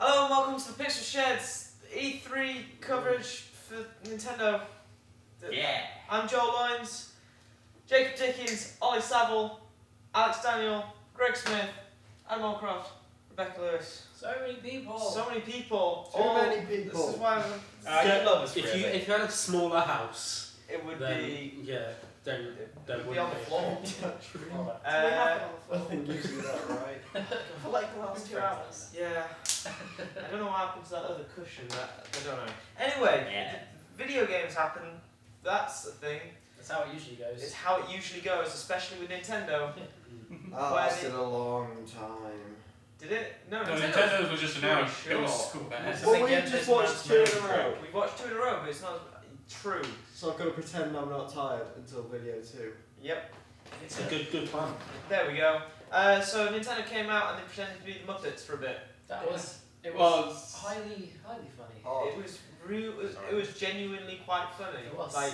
Hello and welcome to the Pixel Shed's E3 coverage for Nintendo. Yeah. I'm Joel Lyons, Jacob Dickens, Ollie Saville, Alex Daniel, Greg Smith, Adam Allcroft, Rebecca Lewis. So many people. So many people. Too many people. This is why You love us, If really. you had a smaller house, it would then be. yeah, then It would be on the floor. We have I think usually that right. for like the last 2 hours. Yeah. I don't know what happened to that other cushion. I don't know. Anyway, Yeah. video games happen. That's the thing. That's how it usually goes. It's how it usually goes, especially with Nintendo. That lasted a long time. Did it? No, No, Nintendo's Nintendo's was just pretty announced. It was short. school bad. It's Well, like we getting just this watched man's 2 in a name row. correct. We've watched 2 in a row, but it's not true. So I'm gonna pretend I'm not tired until video 2. Yep. it's a good plan. There we go. So Nintendo came out and they pretended to be the Muppets for a bit. That was. It Well, was highly funny. Oh. It was real. It was genuinely quite funny. It was. Like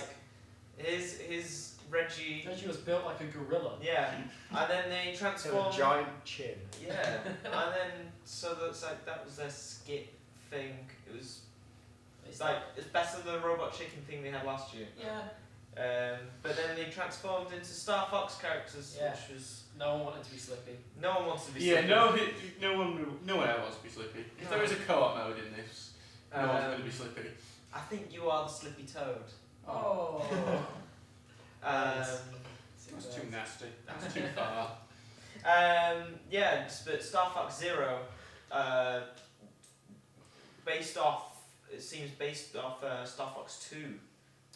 his Reggie. Reggie was built like a gorilla. Yeah. And then they Got transformed. a giant chin. Yeah. And then so that's like that was their skit thing. It was. It's like it's better than the robot chicken thing they had last year. Yeah. But then they transformed into Star Fox characters, Yeah. which was No one wanted to be Slippy. no one wants to be. Yeah, Slippy. no one ever wants to be Slippy. If No. there is a co-op mode in this, no one's going to be Slippy. I think you are the Slippy Toad. Oh. That's too nasty. That's too far. Yeah, but Star Fox Zero, it seems based off Star Fox 2,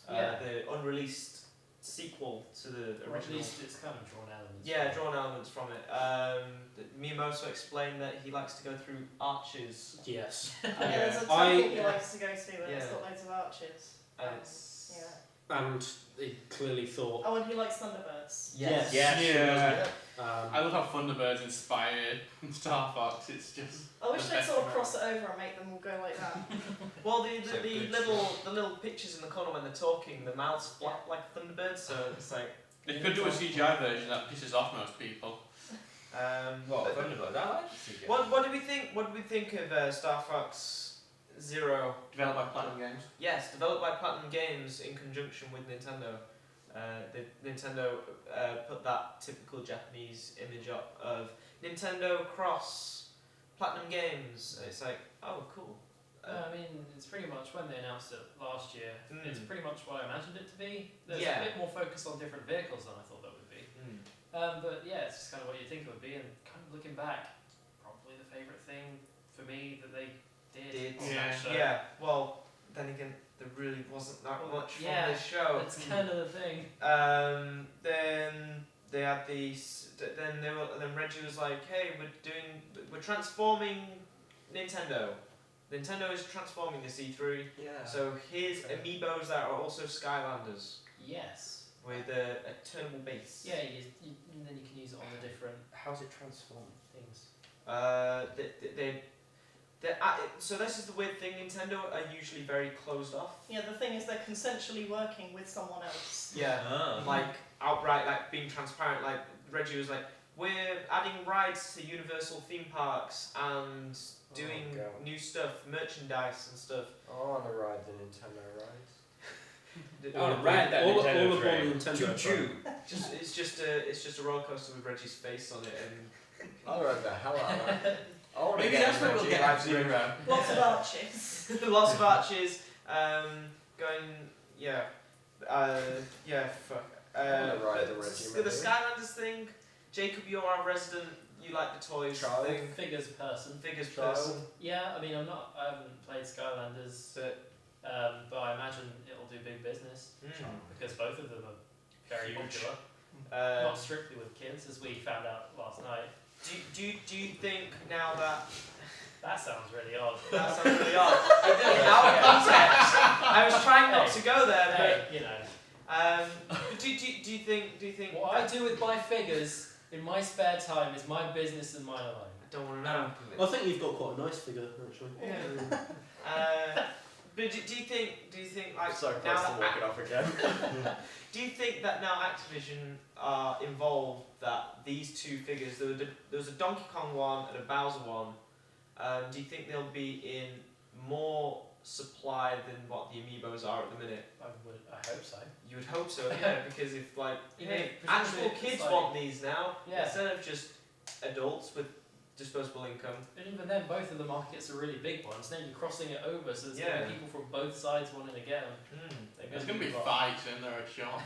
Yeah. the unreleased sequel to the Or at original. least it's kind of drawn elements. Yeah, drawn elements from it. Miyamoto explained that he likes to go through arches. Yes. Yeah, there's a temple he likes to go to and it's Yeah. got loads of arches. And it's Yeah. And he clearly thought. Oh, and he likes Thunderbirds. Yes. Yeah. Um, I love how Thunderbirds inspired Star Fox. It's just. I wish the they'd best sort of ever. cross it over and make them all go like that. well, the So good. little pictures in the corner when they're talking, the mouths flap like Thunderbirds, so it's like. They could do a CGI version that pisses off most people. But- Thunderbird. I like to see it. What do we think? What do we think of Star Fox Zero? Developed by Platinum Games. Yes, developed by Platinum Games in conjunction with Nintendo. Nintendo put that typical Japanese image up of Nintendo cross Platinum Games. It's like, oh, cool. I mean, it's pretty much when they announced it last year. Mm. It's pretty much what I imagined it to be. There's Yeah. a bit more focus on different vehicles than I thought that would be. But yeah, it's just kind of what you think it would be, and kind of looking back, probably the favourite thing for me that they did. on that show. Yeah. Well, then again, there really wasn't that much from Yeah, this show. That's kind of the thing. Then they had these. Then Reggie was like, "Hey, we're transforming Nintendo. Nintendo is transforming this E3. Yeah. So here's amiibos that are also Skylanders Yes. with a turnable base. Yeah, and then you can use it on the different. how's it transformed? things. So this is the weird thing. Nintendo are usually very closed off. Yeah, the thing is they're consensually working with someone else. Yeah. Like outright, like being transparent. Like Reggie was like, we're adding rides to Universal theme parks and doing Oh, God. new stuff, merchandise and stuff. I want to ride the Nintendo rides. All ride that Nintendo all train. aboard Nintendo. train. It's just a roller coaster with Reggie's face on it, and I'll ride the hell out of that. I want to Maybe get that's what we'll Reggie get rides F-Zero. Lots of arches. lots of arches. Fuck. wanna ride the but Reggie the Skylanders thing. Jacob, you're our resident. You like the toys Child. thing. Figures person. Figures Child. person. Yeah, I mean, I haven't played Skylanders, but I imagine it'll do big business because both of them are very Huge. popular. Not strictly with kids, as we found out last night. Do you think now that That sounds really odd. that sounds really odd? Out of context. I was trying not to go there, Hey, you know, but do you think what I do with my figures in my spare time is my business and mine alone. I don't want to know. I think you've got quite a nice figure actually. Yeah. But do you think like So now close to that walking off again. do you think that now Activision are involved that these two figures there was a Donkey Kong one and a Bowser one Do you think they'll be in more supply than what the amiibos are at the minute? I hope so. You would hope so, yeah, because if like Yeah, hey, presumably actual it's kids like- want these now Yeah. instead of just adults with disposable income. And even then, both of the markets are really big ones. Then you're crossing it over, so there's going to Yeah. be people from both sides wanting to get them. There's going to be fights in there at shops.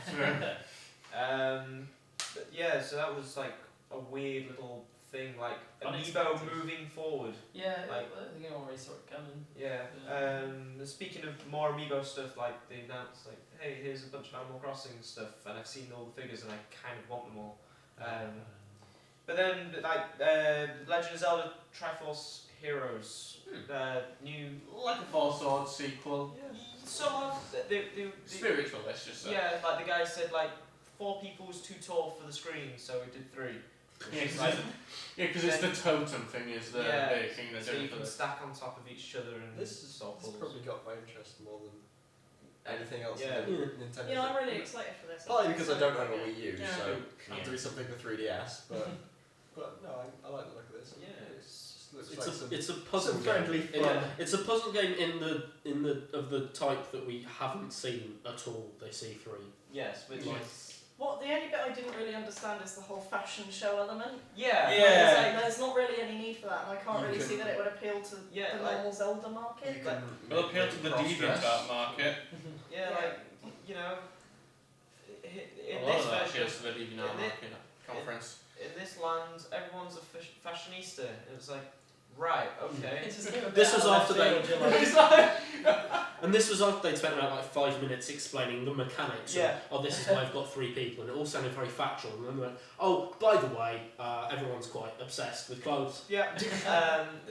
But yeah, so that was like a weird little thing, like amiibo Unexpected. moving forward. Yeah, Like- they already saw it coming. Yeah. Speaking of more amiibo stuff, like they announced, like, hey, here's a bunch of Animal Crossing stuff, and I've seen all the figures, and I kind of want them all. But then, like, Legend of Zelda Triforce Heroes, new. Like a Four Swords sequel. Sort of. They Spiritual, let's just say. yeah, like the guy said, like 4 people was too tall for the screen, so we did 3. Yeah, Which is because it's the totem thing is the Yeah, big thing they're so you doing can for this. stack on top of each other and This has sort of probably got my interest more than anything else Yeah. in the Nintendo. Yeah, I'm really excited for this. Partly because I don't own a Wii U, Yeah. so Yeah. have to be something for 3DS. But no, I like the look of this. Yeah. It just looks It's like a some. it's a puzzle some game. friendly In fun. a- it's a puzzle game in the of the type that we haven't seen at all. This E3. Yes, which Like- is What the only bit I didn't really understand is the whole fashion show element. yeah. Yeah. Like, it's like, there's not really any need for that, and I can't You really can- see that it would appeal to Yeah, the like- normal Zelda market. You But can It'll make appeal to the cross-dress. DeviantArt market. Yeah, Yeah. like you know, in A lot this of that version, appeals to the DeviantArt in it- market conference. in this land, everyone's a fashionista. It was like, right, okay. It's just a bit This was out of after left they- field, you're like, And this was after they'd spent about like 5 minutes explaining the mechanics. Yeah. Of, oh, this is why I've got 3 people, and it all sounded very factual. And then they went, oh, by the way, everyone's quite obsessed with clothes. Yeah.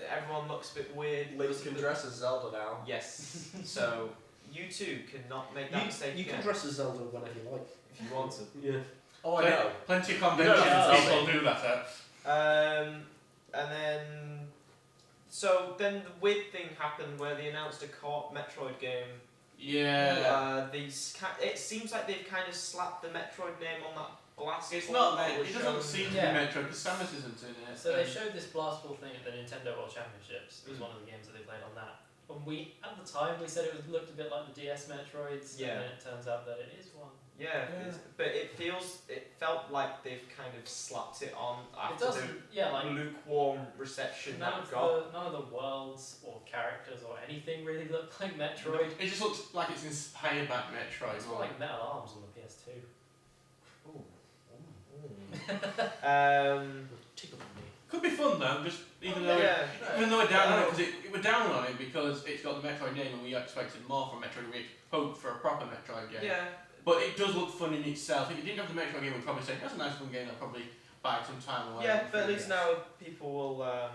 Everyone looks a bit weird. Link can dress as Zelda now. Yes. So you too cannot make that mistake You can again dress as Zelda whenever you like. if you want to. Yeah. Oh, I know. Plenty of You don't conventions have to tell people do that at. And then, so then the weird thing happened where they announced a co-op Metroid game. Yeah. It seems like they've kind of slapped the Metroid name on that blast. It's ball not that that. was It doesn't shown. seem to Yeah. be Metro because Samus isn't in it. So they showed this blastball thing at the Nintendo World Championships. It was one of the games that they played on that. And at the time, we said it looked a bit like the DS Metroids. Yeah. And then it turns out that it is one. Yeah, but it felt like they've kind of slapped it on It after doesn't. Yeah, the like lukewarm reception none that of got. none of the worlds or characters or anything really look like Metroid. It just looks like it's inspired by Metroid. It's got like metal arms on the PS2. Tickle me. Could be fun though, just even though Yeah. even though we're down on it because we're down on it because it's got the Metroid name and we expected more from Metroid. We hoped for a proper Metroid game. Yeah. But it does look fun in itself. If you didn't have the Metroid game, we'd probably say that's a nice fun game. I'll probably buy it some time away. Yeah, but at least now people will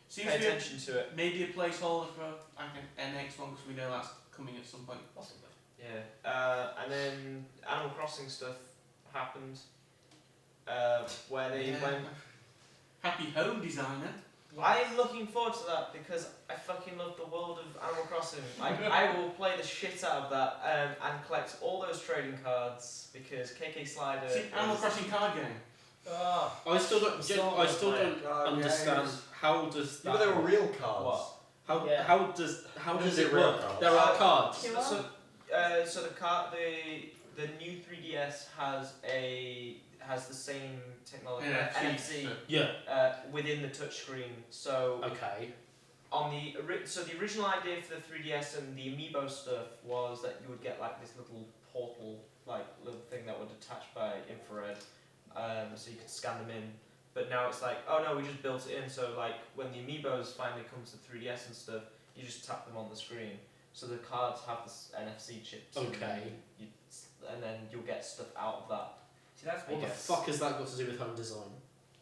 Seems pay to be attention to it. maybe a placeholder for like an NX one because we know that's coming at some point. Possibly. Yeah. And then Animal Crossing stuff happened. Where they went. Happy Home Designer. I'm looking forward to that because I fucking love the world of Animal Crossing. I will play the shit out of that and collect all those trading cards because KK Slider. See, Animal is- Crossing card game. Ah, I still don't. Still I still not don't Oh, understand games. how does Yeah, that. but they were real cards. What? How Yeah. how does Is it it real work? cards? There are cards. You are? So the new 3DS has the same technology NFC Yeah. within the touchscreen. So Okay. on the original idea for the 3DS and the Amiibo stuff was that you would get like this little portal, like little thing that would attach by infrared, so you could scan them in. But now it's like, oh no, we just built it in. So like when the Amiibos finally come to 3DS and stuff, you just tap them on the screen. So the cards have this NFC chips. Okay. And then you'll get stuff out of that. see that's What the fuck has that got to do with home design?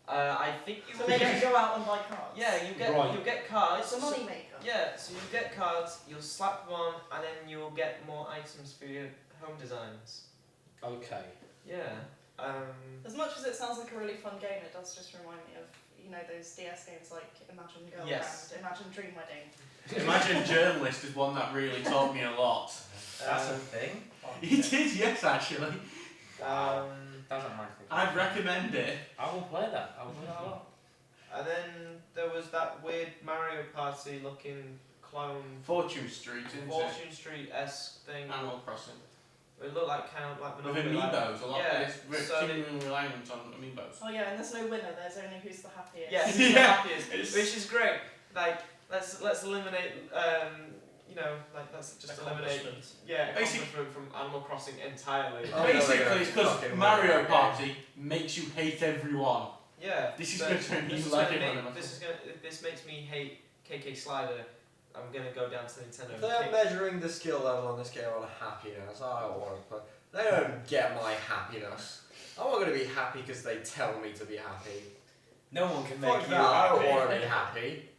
I think you So will maybe get. go out and buy cards. Yeah, you get Right. you get cards. It's a money maker. Yeah, so you get cards, you'll slap them on, and then you'll get more items for your home designs. Okay. Yeah. As much as it sounds like a really fun game, it does just remind me of those DS games like Imagine Girlfriend, Yes. Imagine Dream Wedding. Imagine Journalist is one that really taught me a lot. That's a thing? It is, yes, actually. That's not my thing. I'd recommend it. I will play that. I will play that a lot. And then there was that weird Mario Party looking clone Fortune Street, isn't it? Fortune Street-esque thing. Animal Crossing. It looked like kind of like With Monopoly, like- amiibos, a lot. Yeah, It's so seemingly reliant on amiibos. Oh yeah, and there's no winner. There's only who's the happiest. Yeah, who's the happiest, which is great. Like, let's eliminate, let's just eliminate, accomplishment from Animal Crossing entirely. Oh, Basically, it's because fucking Mario win. Party makes you hate everyone. Yeah. This is but going to turn this you is like gonna everyone. make- This is gonna. If this makes me hate KK Slider, I'm gonna go down to Nintendo. If they're measuring the skill level on this game on happiness, I don't want to play. They don't get my happiness. I'm not going to be happy because they tell me to be happy. No one can Fuck make you that, I don't happy. want to be happy.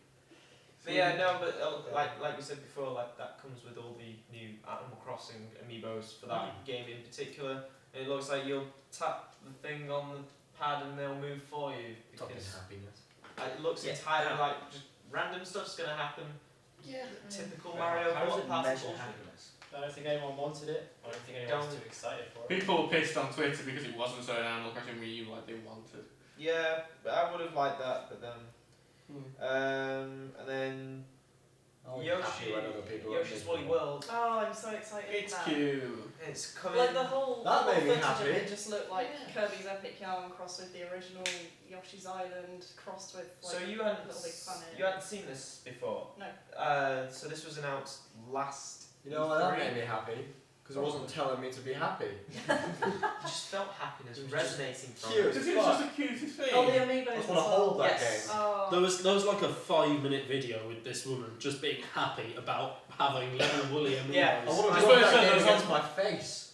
But yeah, no, but like we said before, like that comes with all the new Animal Crossing amiibos for that game in particular. And it looks like you'll tap the thing on the pad and they'll move for you Fucking because happiness. it looks Yeah. entirely like just random stuff's gonna happen. Yeah. Typical Mario How does Kart it Party measure bullshit. happiness? I don't think anyone wanted it. I don't think anyone was Don't- too excited for it. People were pissed on Twitter because it wasn't so in Animal Crossing Wii U like they wanted. Yeah, but I would have liked that, but then and then I'll be Yoshi- happy when other people are Yoshi's Woolly miserable. World. Oh, I'm so excited It's for that. cute. It's coming. Like the whole That made me footage happy. of it just looked like Yeah. Kirby's Epic Yarn crossed with the original Yoshi's Island crossed with like So you hadn't Little Big Planet. you hadn't seen this before? No. So this was announced last. You know why that E3. made me happy? Because it wasn't telling me to be happy. You just felt happiness It was resonating from cute. it. Because it was just the cutest thing. Oh, the amiibos. I just as want to well. hold that Yes. game. Oh. There was like a 5-minute video with this woman just being happy about having little woolly amiibos. Yeah. I want I to suppose rub that so, game those against ones- my face.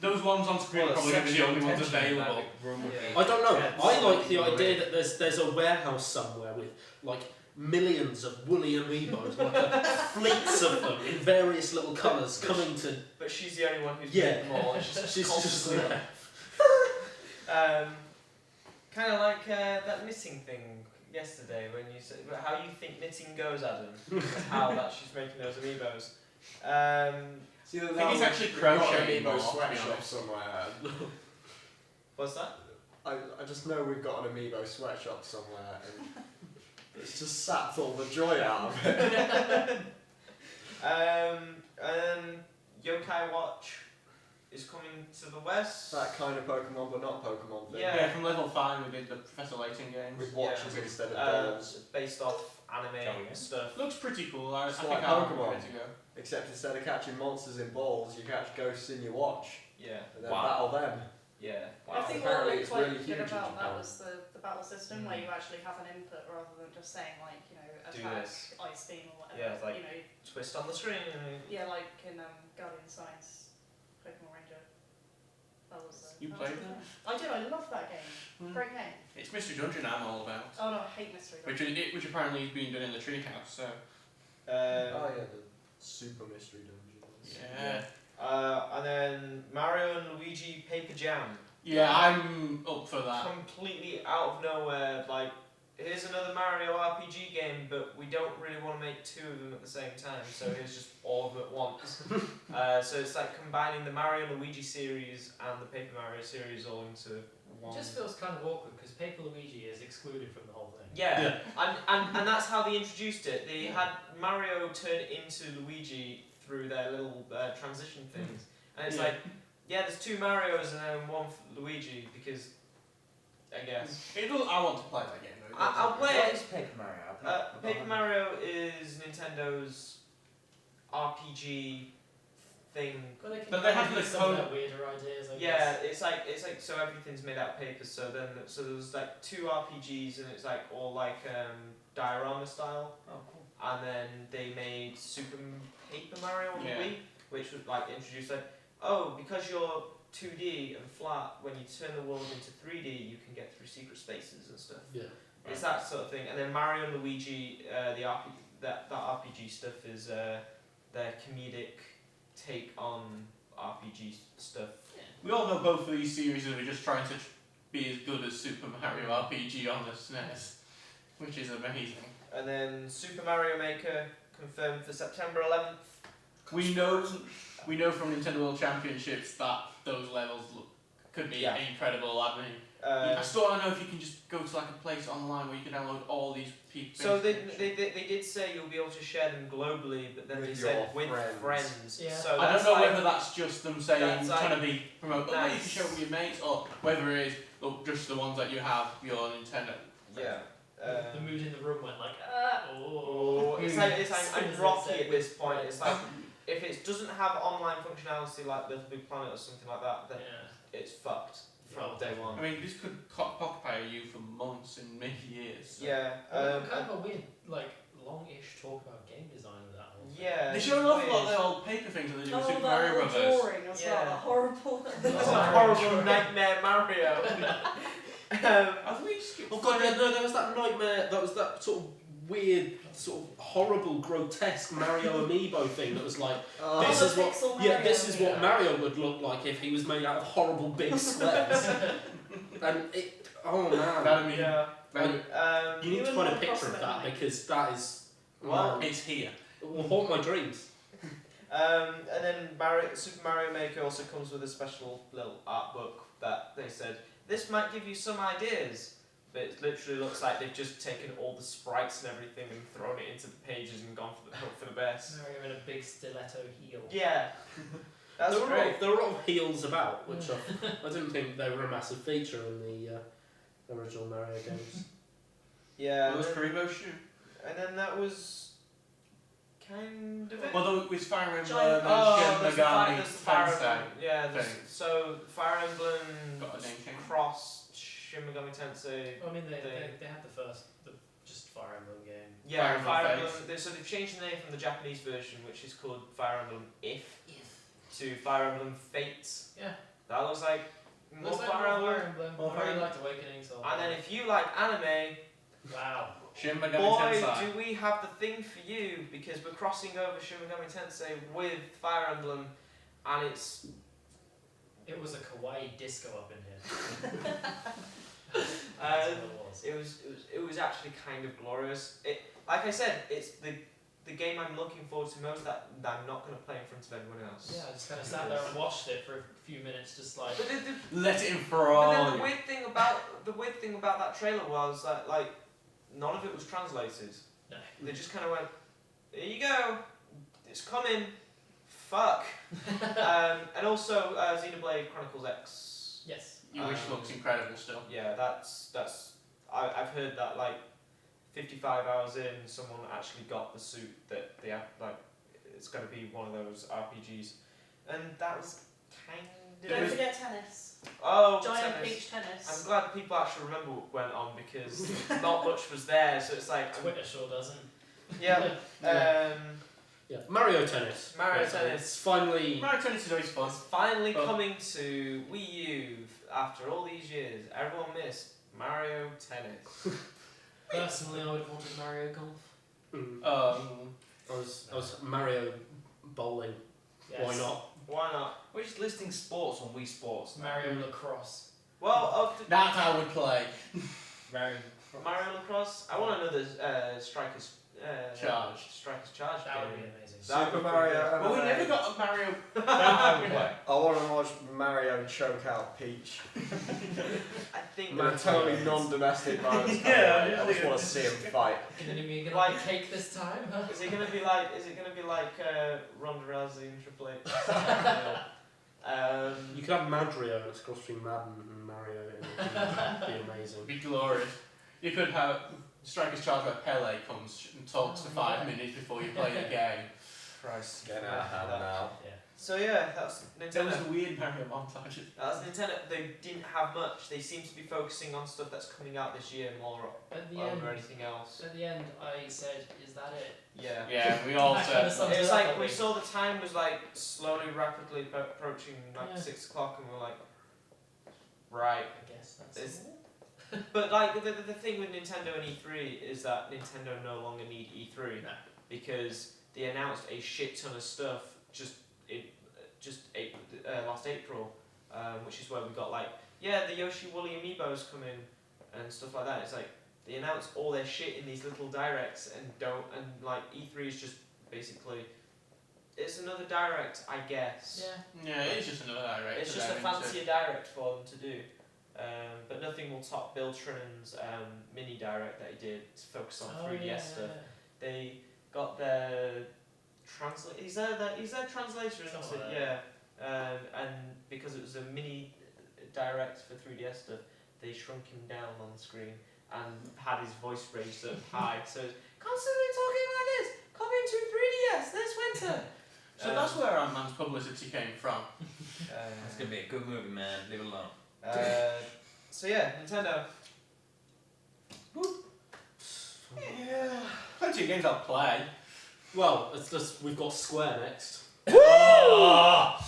Those ones on screen are probably going to be the only ones available. Yeah. I don't know. Yeah, I like it's the like idea that there's a warehouse somewhere with like millions of woolly amiibos, like fleets of them in various little colours coming to. But she's the only one who's Yeah. made them all. And she's She's just constantly- there. Kind of like that knitting thing yesterday when you said about how you think knitting goes, Adam. How that she's making those amiibos. See, I think it's actually crocheting Amiibo more, to be sweatshop honest. somewhere. What's that? I just know we've got an amiibo sweatshop somewhere, and it's just sapped all the joy out of it. Yokai Watch is coming to the west. That kind of Pokemon, but not Pokemon thing. Yeah. Yeah, from level 5 we did the Professor Layton games. With watches instead of balls. Based off anime Tell me. stuff. Looks pretty cool. I It's think like I'll Pokemon. give it to go. Except instead of catching monsters in balls, you catch ghosts in your watch, Yeah. and then Wow. battle them. Yeah. I think Apparently what it's looked really like huge good in about that Japan. was the battle system where you actually have an input rather than just saying like, Do attack, this. ice beam or whatever. Yeah, it's like- Twist on the screen. yeah, like in Guardian Science, Pokemon Ranger. That was You that played was that? I did, I love that game. Mm. Great game. It's Mystery Dungeon I'm all about. Oh no, I hate Mystery Which, Dungeon. which apparently is being done in the treehouse, so. Oh yeah, the Super Mystery Dungeons. Yeah. And then Mario and Luigi Paper Jam. Yeah, I'm up for that. Completely out of nowhere, like, here's another Mario RPG game, but we don't really want to make two of them at the same time, so here's just all of them at once. So it's like combining the Mario and Luigi series and the Paper Mario series all into one. It just feels kind of awkward because Paper Luigi is excluded from the whole thing. Yeah, and that's how they introduced it. They had Mario turn into Luigi through their little transition things, and it's Yeah. like, yeah, there's two Marios and then one for Luigi because, I guess. I want to play that game though. I'll play What it. is Paper Mario? Paper Mario is Nintendo's RPG thing. But they can But they kind have of use the some of code- their weirder ideas, I Yeah, guess. it's like so everything's made out of paper. So there's like two RPGs and it's like all like diorama style. Oh, cool. And then they made Paper Mario on the Yeah. Wii, which would like introduce like, oh, because you're 2D and flat, when you turn the world into 3D, you can get through secret spaces and stuff. Yeah. It's that sort of thing. And then Mario and Luigi, that RPG stuff is their comedic take on RPG stuff. We all know both of these series are just trying to be as good as Super Mario RPG on the SNES, which is amazing. And then Super Mario Maker confirmed for September 11th. We know from Nintendo World Championships that those levels could be Yeah. incredible. I mean, I still don't know if you can just go to like a place online where you can download all these people. So they did say you'll be able to share them globally, but then With they said your with friends. friends. Yeah. So I don't that's know like, whether that's just them saying that's like trying to be promote. Oh, you can nice. share it with your mates, or whether it is just the ones that you have your Nintendo. yeah. The mood in the room went like, Oh, it's like As soon I'm as rocky they at this said point. with It's like if it doesn't have online functionality like Little Big Planet or something like that, then yeah. it's fucked from Oh, day one. I mean, this could occupy you for months and maybe years. So. Yeah. Kind of a weird, like, long-ish talk about game design with that whole thing. Yeah. They show an awful lot of weird. the old paper things that they do with Oh, Super that Mario little Brothers. drawing as Yeah. well, that horrible. It's a Oh, horrible nightmare Mario. Have we skipped? Oh god, yeah, no, there was that nightmare, that was that sort of weird, sort of horrible, grotesque Mario amiibo thing that was like, this the is what, pixel yeah, Mario. this is what Mario would look like if he was made out of horrible big squares. And it, oh man, That'd be. Yeah. you need to You find a and picture of Crossman, that mate. because that is, Well, It's here. it will haunt my dreams. And then Super Mario Maker also comes with a special little art book that they said this might give you some ideas, but it literally looks like they've just taken all the sprites and everything and thrown it into the pages and gone for the hope for the best. Mario in a big stiletto heel. Yeah, that's there were great. there were a lot of heels about, which I didn't think they were a massive feature in the original Mario games. Yeah, What was and Karibo shoe? then that was kind of it. Well, with Fire Emblem Giant- and Oh, Shin there's Megami the Fire Tensei. Emblem. Yeah, thing. so Fire Emblem Got a name change. Cross Shin Megami Tensei. I mean, they Thing. had the just Fire Emblem game. Yeah, Fire Fire Emblem Emblem. So they've changed the name from the Japanese version, which is called Fire Emblem If, to Fire Emblem Fates. Yeah. That looks like more Looks like Fire Emblem. Fire Emblem. More I Fire really Emblem. liked Awakening, so. And then if you like anime, Wow. Shin Megami boy, Tensei. do we have the thing for you, because we're crossing over Shin Megami Tensei with Fire Emblem, and it's It was a kawaii disco up in here. uh, That's what it was. it was actually kind of glorious. It, like I said, it's the game I'm looking forward to most that I'm not going to play in front of anyone else. Yeah, I just kind of sat there and watched it for a few minutes, just like. But Let it but enthrall then the you. weird thing about that trailer was that like none of it was translated. No. They just kind of went, "Here you go, it's coming." Fuck. And also Xenoblade Chronicles X. Yes. Which looks incredible still. Yeah, that's I've heard that like 55 hours in, someone actually got the suit that they have, like it's going to be one of those RPGs, and that was kind of. Don't forget tennis. Oh, Giant tennis. peach tennis. I'm glad people actually remember what went on because not much was there, so it's like Twitter sure doesn't. yeah. Yeah, Mario Tennis. Mario basically. Tennis. It's finally. Mario Tennis is always fun. It's finally Oh. coming to Wii U after all these years. Everyone missed Mario Tennis. Personally, I would have wanted Mario Golf. I was Mario bowling. Yes. Why not? Why not? We're just listing sports on Wii Sports. Mario Lacrosse. Well, That's how we play. Mario. Mario Lacrosse. I want another Strikers Charge. Strikers Charge That would game. be amazing. That Super would be Mario. good. Well, we never got a Mario. Now how we play. I want to watch Mario choke out Peach. I think In a totally non-domestic violence kind of Yeah, way. I just want to see him fight. Gonna Like- like cake this time, huh? Is it gonna be like? Is it gonna be like Ronda Rousey and Triple H? You could have Madrio that's cross between Madden and Mario. It would be amazing. It'd be glorious. You could have Strikers Charge where Pele comes and talks for 5 minutes before you play the game. Christ. Getting out of hand now. So yeah, that's There was Nintendo. weird Mario montages. That's Nintendo. They didn't have much. They seem to be focusing on stuff that's coming out this year more At the end, over anything else. at the end, I said, "Is that it?" Yeah. Yeah, we all That kinda said. sums It was it up, like I we think. saw the time was like slowly, rapidly approaching like Yeah. 6 o'clock, and we were like, right. I guess that's It's- all. But like the thing with Nintendo and E3 is that Nintendo no longer need E3 No. because they announced a shit ton of stuff last April, which is where we got like the Yoshi Woolly Amiibos come in and stuff like that. It's like they announce all their shit in these little directs and like E3 is just basically it's another direct, I guess. Yeah. Yeah, it's just another direct. It's just a fancier direct for them to do. But nothing will top Bill Trinnan's mini direct that he did to focus on 3DS stuff. They got their translate. He's their translator, isn't Something it? like Yeah. And because it was a mini direct for 3DS stuff, they shrunk him down on the screen and had his voice raised up high. So it's constantly talking like this. Coming to 3DS this winter. So that's where Ant-Man's publicity came from. It's gonna be a good movie, man. Leave it alone. So yeah, Nintendo. Yeah. Plenty of games I'll play. Well, it's just we've got Square next. Yeah.